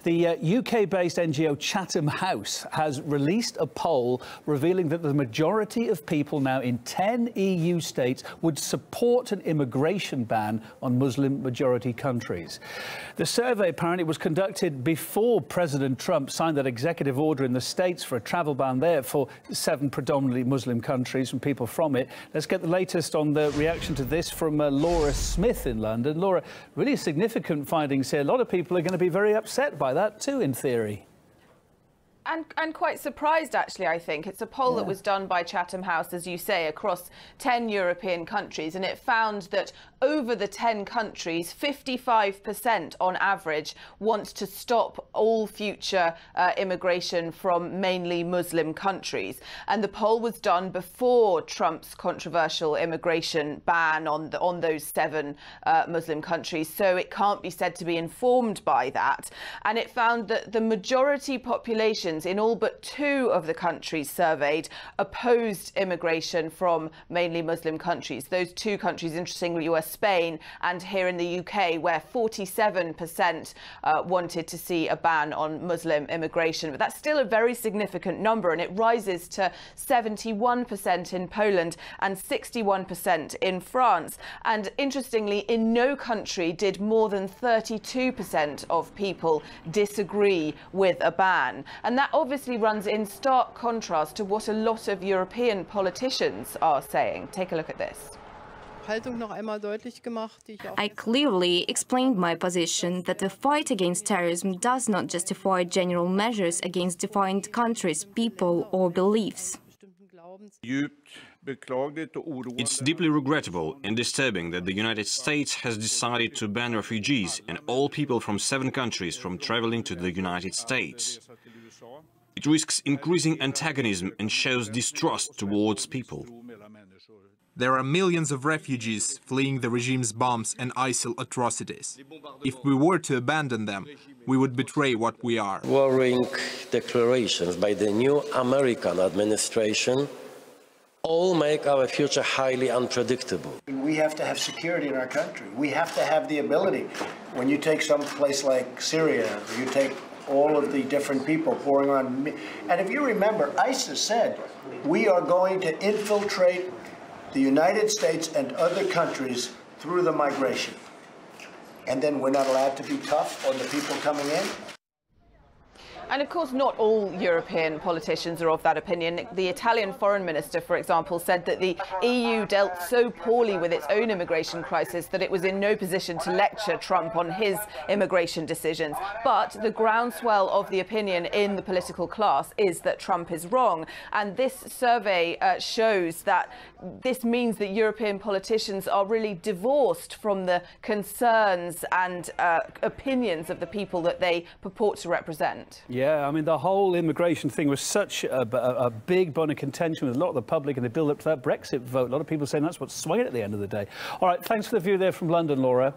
The UK-based NGO Chatham House has released a poll revealing that the majority of people now in 10 EU states would support an immigration ban on Muslim-majority countries. The survey apparently was conducted before President Trump signed that executive order in the States for a travel ban there for 7 predominantly Muslim countries and people from it. Let's get the latest on the reaction to this from Laura Smith in London. Laura, really significant findings here. A lot of people are going to be very upset by that too, in theory. And quite surprised, actually, I think. It's a poll that was done by Chatham House, as you say, across 10 European countries, and it found that over the 10 countries, 55% on average want to stop all future immigration from mainly Muslim countries. And the poll was done before Trump's controversial immigration ban on those 7 Muslim countries, so it can't be said to be informed by that. And it found that the majority population in all but 2 of the countries surveyed opposed immigration from mainly Muslim countries. Those 2 countries, interestingly, were Spain and here in the UK, where 47% wanted to see a ban on Muslim immigration. But that's still a very significant number, and it rises to 71% in Poland and 61% in France. And interestingly, in no country did more than 32% of people disagree with a ban. And that obviously runs in stark contrast to what a lot of European politicians are saying. Take a look at this. I clearly explained my position that the fight against terrorism does not justify general measures against defined countries, people or beliefs. It's deeply regrettable and disturbing that the United States has decided to ban refugees and all people from 7 countries from traveling to the United States. It risks increasing antagonism and shows distrust towards people. There are millions of refugees fleeing the regime's bombs and ISIL atrocities. If we were to abandon them, we would betray what we are. Worrying declarations by the new American administration all make our future highly unpredictable. We have to have security in our country. We have to have the ability. When you take some place like Syria, you take all of the different people pouring on. And if you remember, ISIS said, we are going to infiltrate the United States and other countries through the migration. And then we're not allowed to be tough on the people coming in. And of course, not all European politicians are of that opinion. The Italian foreign minister, for example, said that the EU dealt so poorly with its own immigration crisis that it was in no position to lecture Trump on his immigration decisions. But the groundswell of the opinion in the political class is that Trump is wrong. And this survey shows that this means that European politicians are really divorced from the concerns and opinions of the people that they purport to represent. Yeah, I mean, the whole immigration thing was such a big bone of contention with a lot of the public, and they build up to that Brexit vote. A lot of people saying that's what swung it at the end of the day. All right, thanks for the view there from London, Laura.